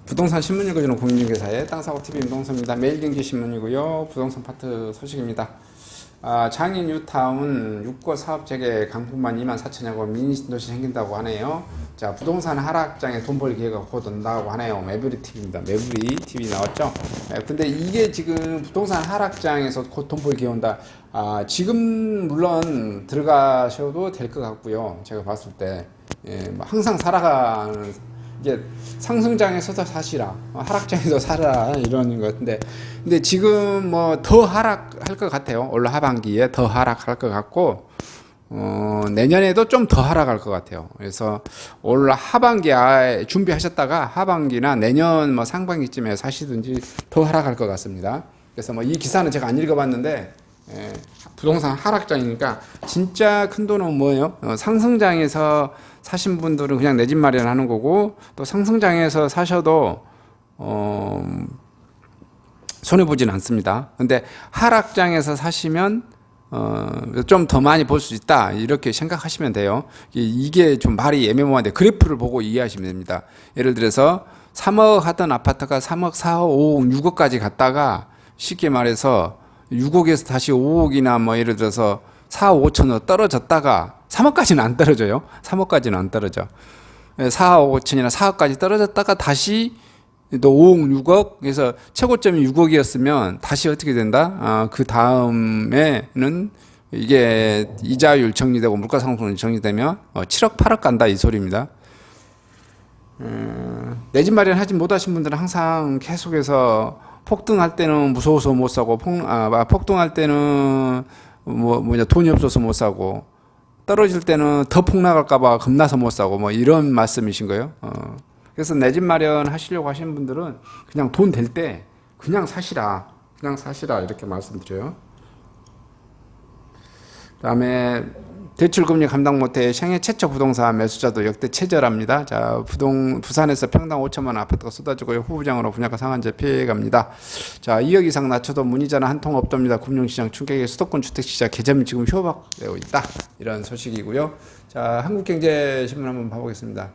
부동산 신문 읽어주는 공인중개사의 땅사고TV 임동섭입니다. 매일경제신문이고요. 부동산 파트 소식입니다. 장인 뉴타운 6거 사업재개 강북만 24,000여고 미니도시 생긴다고 하네요. 자, 부동산 하락장에 돈 벌 기회가 곧 온다고 하네요. 매부리 TV입니다. 매부리 TV 나왔죠? 근데 이게 지금 부동산 하락장에서 곧 돈 벌 기회 온다. 지금 물론 들어가셔도 될 것 같고요. 제가 봤을 때 뭐 항상 살아가는 이게 상승장에서도 사시라, 하락장에서 사라 이런 것 같은데, 근데 지금 뭐 더 하락할 것 같아요. 올 하반기에 더 하락할 것 같고, 내년에도 좀 더 하락할 것 같아요. 그래서 올 하반기에 준비하셨다가 하반기나 내년 뭐 상반기쯤에 사시든지 더 하락할 것 같습니다. 그래서 뭐 이 기사는 제가 안 읽어봤는데, 부동산 하락장이니까 진짜 큰 돈은 뭐예요? 상승장에서 사신 분들은 그냥 내 집 마련하는 거고, 또 상승장에서 사셔도 손해 보진 않습니다. 근데 하락장에서 사시면 좀 더 많이 벌 수 있다 이렇게 생각하시면 돼요. 이게 좀 말이 애매모호한데 그래프를 보고 이해하시면 됩니다. 예를 들어서 3억 하던 아파트가 3억, 4억, 5억, 6억까지 갔다가 쉽게 말해서 6억에서 다시 5억이나 뭐 예를 들어서 4억 5천으로 떨어졌다가 3억까지는 안 떨어져요. 3억까지는 안 떨어져. 4억 5천이나 4억까지 떨어졌다가 다시 또 5억, 6억. 그래서 최고점이 6억이었으면 다시 어떻게 된다? 그 다음에는 이게 이자율 정리되고 물가상승률 정리되면 7억, 8억 간다 이 소리입니다. 내 집 마련하지 못하신 분들은 항상 계속해서 폭등할 때는 무서워서 못 사고, 폭등할 때는 돈이 없어서 못 사고, 떨어질 때는 더 폭락할까봐 겁나서 못 사고, 뭐 이런 말씀이신 거예요. 그래서 내 집 마련 하시려고 하시는 분들은 그냥 돈 될 때 그냥 사시라. 그냥 사시라. 이렇게 말씀드려요. 그 다음에 대출금리 감당 못해 생애 최초 부동산 매수자도 역대 최저랍니다. 자, 부산에서 평당 5천만 원 아파트가 쏟아지고요. 후부장으로 분양가 상한제 피해갑니다. 자, 2억 이상 낮춰도 문의자는 한 통 없답니다. 금융시장 충격에 수도권 주택시장 개점이 지금 휴업되고 있다. 이런 소식이고요. 자, 한국경제신문 한번 봐보겠습니다.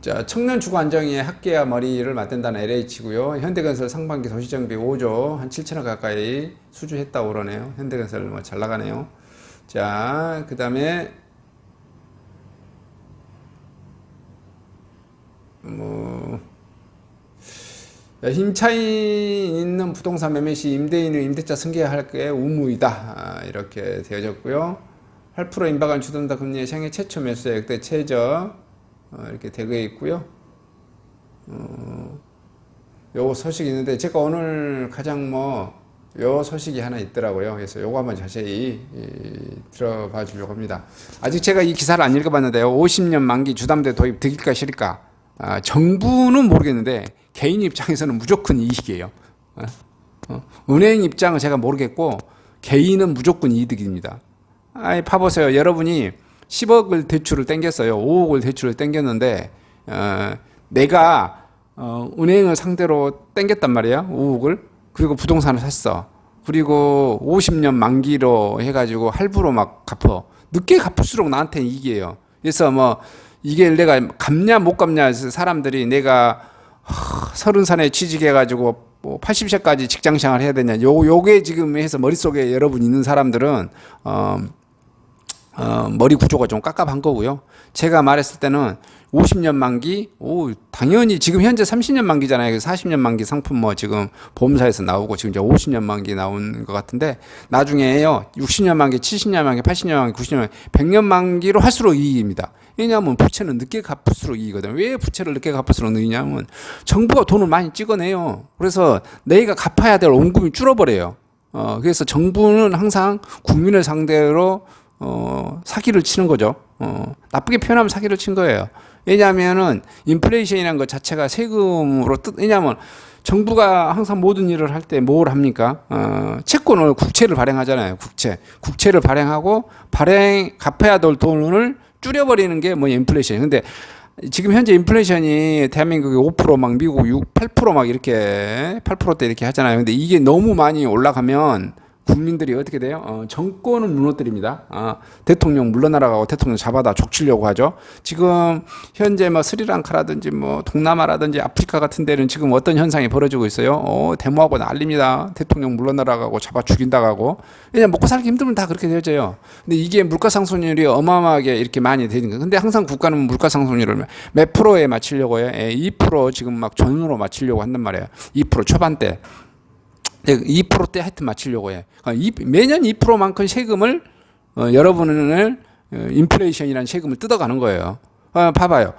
자, 청년 주거 안정에 학계와 머리를 맞댄다는 LH고요. 현대건설 상반기 도시정비 5조 한 7천억 가까이 수주했다고 그러네요. 현대건설 뭐 잘 나가네요. 자, 그 다음에 뭐 임차인 있는 부동산 매매 시 임대인의 임대차 승계할 게 의무이다. 이렇게 되어졌고요. 8% 임박한 주담대 금리의 생애 최초 매수자 역대 최저 이렇게 되어 있고요. 요 소식이 있는데 제가 오늘 가장 요 소식이 하나 있더라고요. 그래서 요거 한번 자세히 들어봐 주려고 합니다. 아직 제가 이 기사를 안 읽어봤는데요. 50년 만기 주담대 도입 득일까 실일까? 정부는 모르겠는데 개인 입장에서는 무조건 이익이에요. 은행 입장은 제가 모르겠고 개인은 무조건 이득입니다. 봐보세요. 여러분이 10억을 대출을 땡겼어요. 5억을 대출을 땡겼는데, 내가, 은행을 상대로 땡겼단 말이야. 5억을. 그리고 부동산을 샀어. 그리고 50년 만기로 해가지고 할부로 막 갚어. 늦게 갚을수록 나한테는 이익이에요. 그래서 이게 내가 갚냐 못 갚냐 사람들이 내가 30살에 취직해가지고 80세까지 직장생활 해야 되냐. 요게 지금 해서 머릿속에 여러분 있는 사람들은, 머리 구조가 좀 깝깝한 거고요. 제가 말했을 때는 50년 만기, 당연히 지금 현재 30년 만기잖아요. 40년 만기 상품 지금 보험사에서 나오고 지금 이제 50년 만기 나온 것 같은데 나중에요. 60년 만기, 70년 만기, 80년 만기, 90년 만기, 100년 만기로 할수록 이익입니다. 왜냐하면 부채는 늦게 갚을수록 이익이거든요. 왜 부채를 늦게 갚을수록 이익이냐면 정부가 돈을 많이 찍어내요. 그래서 내가 갚아야 될 원금이 줄어버려요. 그래서 정부는 항상 국민을 상대로 사기를 치는 거죠. 나쁘게 표현하면 사기를 친 거예요. 왜냐하면은 인플레이션이라는 것 자체가 세금으로 왜냐하면 정부가 항상 모든 일을 할 때 뭘 합니까? 채권을 국채를 발행하잖아요. 국채를 발행하고 갚아야 될 돈을 줄여버리는 게 인플레이션. 근데 지금 현재 인플레이션이 대한민국이 5% 미국 8% 이렇게 8%대 이렇게 하잖아요. 근데 이게 너무 많이 올라가면 국민들이 어떻게 돼요? 정권을 무너뜨립니다. 대통령 물러나라고 대통령 잡아다 족치려고 하죠. 지금 현재 뭐 스리랑카라든지 뭐 동남아라든지 아프리카 같은 데는 지금 어떤 현상이 벌어지고 있어요? 데모하고 난립니다. 대통령 물러나라고 잡아 죽인다고. 왜냐면 먹고 살기 힘들면 다 그렇게 되어져요. 근데 이게 물가 상승률이 어마어마하게 이렇게 많이 되는 거예요. 근데 항상 국가는 물가 상승률을 몇 프로에 맞추려고 해요? 2% 지금 막 전으로 맞추려고 한단 말이에요. 2% 초반대. 2%대 하여튼 맞추려고 해. 그러니까 매년 2%만큼 세금을 여러분을 인플레이션이라는 세금을 뜯어가는 거예요. 봐봐요.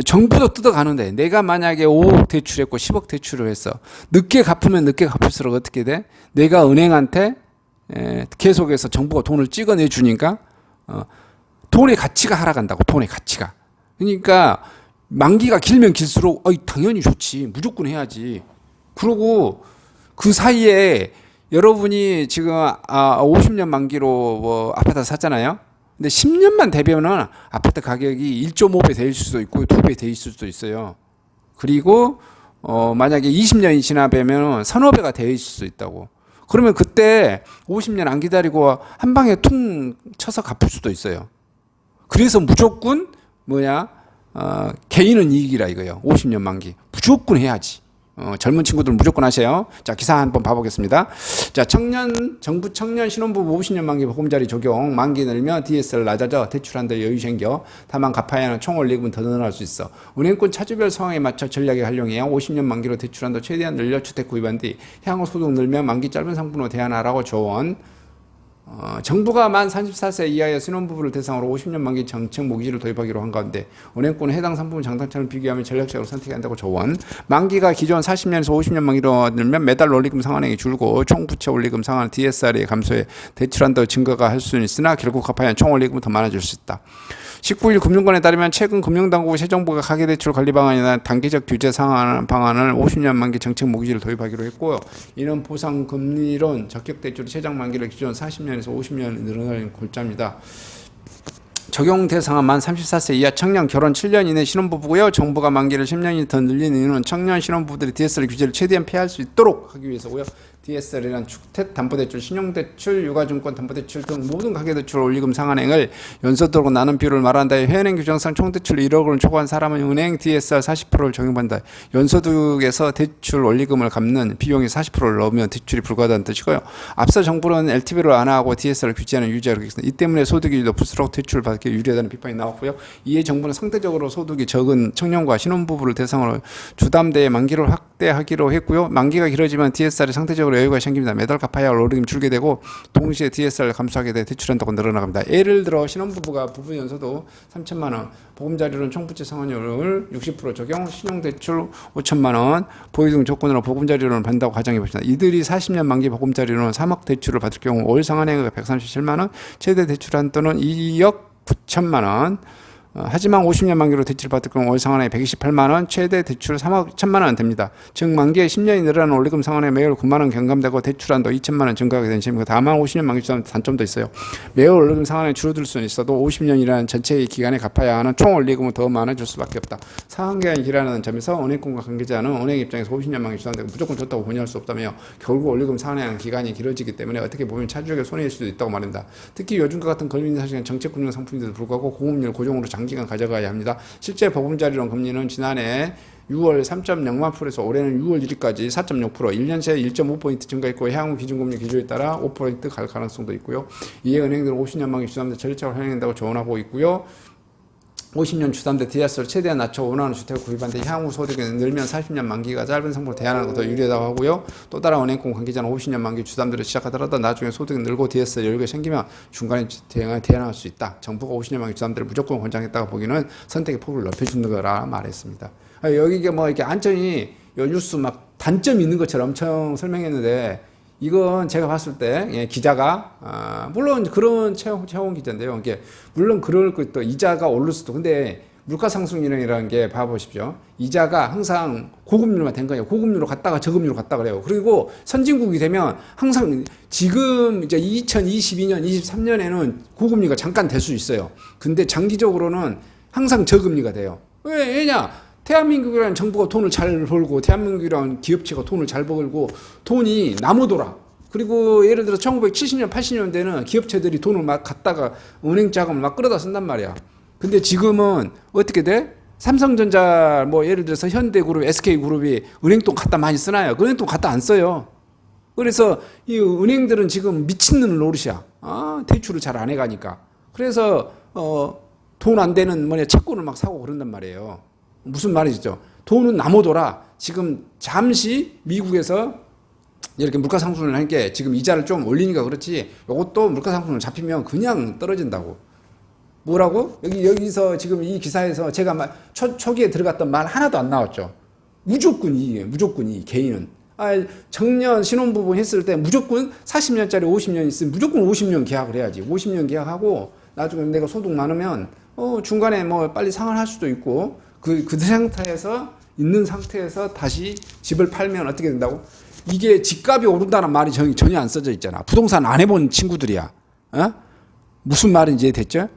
정부도 뜯어가는데 내가 만약에 5억 대출했고 10억 대출을 했어. 늦게 갚으면 늦게 갚을수록 어떻게 돼? 내가 은행한테 계속해서 정부가 돈을 찍어내 주니까 돈의 가치가 하락한다고. 돈의 가치가. 그러니까 만기가 길면 길수록 당연히 좋지. 무조건 해야지. 그러고 그 사이에 여러분이 지금 50년 만기로 뭐 아파트 샀잖아요. 근데 10년만 되면은 아파트 가격이 1.5배 될 수도 있고 2배 될 수도 있어요. 그리고 만약에 20년이 지나면 서너 배가 될 수도 있다고. 그러면 그때 50년 안 기다리고 한 방에 퉁 쳐서 갚을 수도 있어요. 그래서 무조건 개인은 이익이라 이거예요. 50년 만기 무조건 해야지. 젊은 친구들은 무조건 하세요. 자, 기사 한번 봐보겠습니다. 자, 정부 청년 신혼부부 50년 만기 보금자리 적용. 만기 늘면 DSR 낮아져 대출한데 여유 생겨. 다만 갚아야 하는 총 원리금은 더 늘어날 수 있어. 은행권 차주별 상황에 맞춰 전략에 활용해야 50년 만기로 대출한도 최대한 늘려 주택 구입한 뒤 향후 소득 늘면 만기 짧은 상품으로 대안하라고 조언. 정부가 만 34세 이하의 신혼부부를 대상으로 50년 만기 정책 모기지를 도입하기로 한 가운데 은행권은 해당 상품 장단점을 비교하며 전략적으로 선택해야 한다고 조언. 만기가 기존 40년에서 50년 만기로 늘면 매달 원리금 상환액이 줄고 총 부채 원리금 상환 DSR이 감소해 대출한도 증가가 할 수는 있으나 결국 갚아야 하는 총 원리금은 더 많아질 수 있다. 19일 금융권에 따르면 최근 금융당국이 새 정부가 가계대출 관리 방안이나 단기적 규제 방안을 50년 만기 정책 모기지를 도입하기로 했고요. 이는 보상금리론 적격대출 최장 만기를 기존 40년에서 50년 늘어나는 골자입니다. 적용 대상은 만 34세 이하 청년 결혼 7년 이내 신혼부부고요. 정부가 만기를 10년이 더 늘리는 이유는 청년 신혼부부들이 DSR 규제를 최대한 피할 수 있도록 하기 위해서고요. DSR이란 주택담보대출, 신용대출, 육아증권 담보대출 등 모든 가계대출 원리금 상환액을 연소득으로 나눈 비율을 말한다. 현행 규정상 총대출 1억 원을 초과한 사람은 은행 DSR 40%를 적용받는다. 연소득에서 대출 원리금을 갚는 비용이 40%를 넣으면 대출이 불가하다는 뜻이고요. 앞서 정부는 LTV를 완화하고 DSR을 규제하는 유지하고 있습니다. 이 때문에 소득이 높을수록 대출을 받기 유리하다는 비판이 나왔고요. 이에 정부는 상대적으로 소득이 적은 청년과 신혼부부를 대상으로 주담대의 만기를 확대하기로 했고요. 만기가 길어지면 DSR이 상대적으로 여유가 생깁니다. 매달 갚아야 할 원리금이 줄게 되고 동시에 DSR을 감소하게 돼 대출한도가 늘어나갑니다. 예를 들어 신혼부부가 부부 연소도 3천만 원, 보금자리로는 총부채 상환율을 60% 적용, 신용대출 5천만 원, 보유 등 조건으로 보금자리로는 받는다고 가정해 봅시다. 이들이 40년 만기 보금자리로는 3억 대출을 받을 경우 월 상환액은 137만 원, 최대 대출 한도는 2억 9천만 원. 하지만 50년 만기로 대출 받을 경우 월 상환액 128만 원, 최대 대출 3억 1천만 원 됩니다. 즉 만기에 10년이 늘어나는 원리금 상환액 매월 9만 원 경감되고 대출한도 2천만 원 증가하게 되는 셈이고 다만 50년 만기 주담 단점도 있어요. 매월 원리금 상환액 줄어들 수는 있어도 50년이라는 전체의 기간에 갚아야 하는 총 원리금은 더 많아질 수밖에 없다. 상환기간이 길어하는 점에서 은행권과 관계자는 은행 입장에서 50년 만기 주담대가 무조건 좋다고 권유할 수 없다며 결국 원리금 상환하는 기간이 길어지기 때문에 어떻게 보면 차주에게 손해일 수도 있다고 말한다. 특히 요즘과 같은 권리인사 시간 정책금융 상품인데도 불구하고 고금리를 고정으로 장기간 가져가야 합니다. 실제 보금자리론 금리는 지난해 6월 3.0만 프로에서 올해는 6월 1일까지 4.6%, 1년 새 1.5포인트 증가했고 향후 기준금리 기조에 따라 5% 갈 가능성도 있고요. 이에 은행들은 50년 만기 주담대 전략적으로 활용한다고 조언하고 있고요. 50년 주담대 DSR을 최대한 낮춰 원하는 주택을 구입하는데 향후 소득이 늘면 40년 만기가 짧은 상품으로 대안하는 것도 유리하다고 하고요. 또 다른 은행권 관계자는 50년 만기 주담대를 시작하더라도 나중에 소득이 늘고 DSR 여유가 생기면 중간에 대안할 수 있다. 정부가 50년 만기 주담대를 무조건 권장했다고 보기는 선택의 폭을 넓혀주는 거라 말했습니다. 여기가 뭐 이렇게 안전히 뉴스 막 단점이 있는 것처럼 엄청 설명했는데 이건 제가 봤을 때 기자가 물론 그런 채용 기자인데요. 이게 물론 그럴 것도 이자가 오를 수도 근데 물가 상승이라는 게 봐보십시오. 이자가 항상 고금리로만 된 거예요. 고금리로 갔다가 저금리로 갔다 그래요. 그리고 선진국이 되면 항상 지금 이제 2022년, 23년에는 고금리가 잠깐 될 수 있어요. 근데 장기적으로는 항상 저금리가 돼요. 왜냐? 대한민국이라는 정부가 돈을 잘 벌고 대한민국이라는 기업체가 돈을 잘 벌고 돈이 나무 돌아. 그리고 예를 들어 1970년, 80년대는 기업체들이 돈을 막 갖다가 은행 자금을 막 끌어다 쓴단 말이야. 근데 지금은 어떻게 돼? 삼성전자, 뭐 예를 들어서 현대그룹, SK그룹이 은행돈 갖다 많이 쓰나요? 그 은행돈 갖다 안 써요. 그래서 이 은행들은 지금 미친놈 노릇이야. 대출을 잘 안 해가니까. 그래서 돈 안 되는 채권을 막 사고 그런단 말이에요. 무슨 말이죠? 돈은 남아돌아. 지금 잠시 미국에서 이렇게 물가상승을 한 게 지금 이자를 좀 올리니까 그렇지. 이것도 물가상승을 잡히면 그냥 떨어진다고. 뭐라고? 여기서 지금 이 기사에서 제가 초기에 들어갔던 말 하나도 안 나왔죠. 무조건 이익이에요. 무조건 이익. 개인은. 정년 신혼부부 했을 때 무조건 40년짜리 50년 있으면 무조건 50년 계약을 해야지. 50년 계약하고 나중에 내가 소득 많으면 중간에 뭐 빨리 상환할 수도 있고 그 상태에서 있는 상태에서 다시 집을 팔면 어떻게 된다고? 이게 집값이 오른다는 말이 전혀 안 써져 있잖아. 부동산 안 해본 친구들이야. 무슨 말인지 됐죠?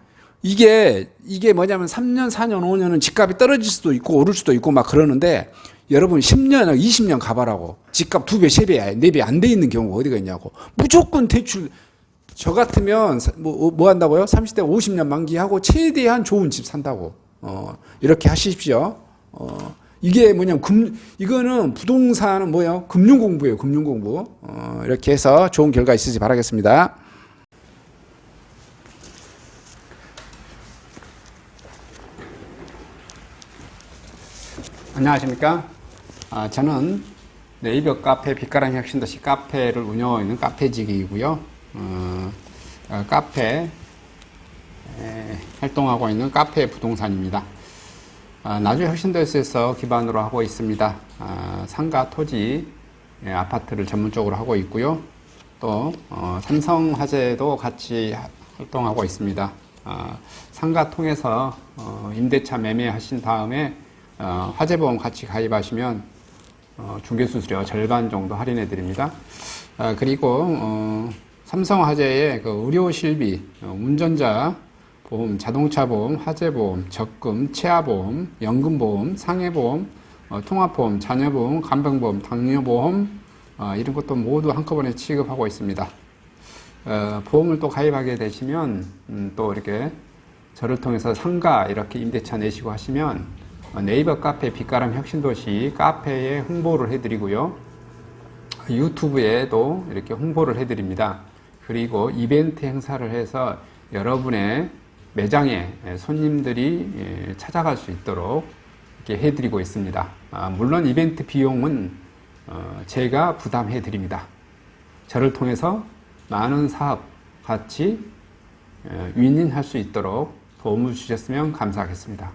이게 뭐냐면 3년, 4년, 5년은 집값이 떨어질 수도 있고 오를 수도 있고 막 그러는데 여러분 10년, 20년 가봐라고. 집값 2배, 3배, 4배 안 돼 있는 경우가 어디가 있냐고. 무조건 대출. 저 같으면 뭐 한다고요? 30대 50년 만기하고 최대한 좋은 집 산다고. 이렇게 하십시오. 이게 뭐냐면 이거는 부동산은 뭐예요? 금융 공부예요. 금융 공부. 이렇게 해서 좋은 결과 있으시 바라겠습니다. 안녕하십니까? 저는 네이버 카페 빛가람 혁신도시 카페를 운영하고 있는 카페직이고요. 카페 활동하고 있는 카페 부동산입니다. 나주 혁신도시에서 기반으로 하고 있습니다. 상가, 토지, 아파트를 전문적으로 하고 있고요. 또 삼성화재도 같이 활동하고 있습니다. 상가 통해서 임대차 매매하신 다음에 화재보험 같이 가입하시면 중개수수료 절반 정도 할인해 드립니다. 그리고 삼성화재의 그 의료실비, 운전자 보험, 자동차 보험, 화재보험, 적금, 치아보험, 연금보험, 상해보험, 통합보험, 자녀보험, 간병보험, 당뇨보험 이런 것도 모두 한꺼번에 취급하고 있습니다. 보험을 또 가입하게 되시면 또 이렇게 저를 통해서 상가 이렇게 임대차 내시고 하시면 네이버 카페 빛가람 혁신도시 카페에 홍보를 해드리고요. 유튜브에도 이렇게 홍보를 해드립니다. 그리고 이벤트 행사를 해서 여러분의 매장에 손님들이 찾아갈 수 있도록 이렇게 해드리고 있습니다. 물론 이벤트 비용은 제가 부담해 드립니다. 저를 통해서 많은 사업 같이 윈윈할 수 있도록 도움을 주셨으면 감사하겠습니다.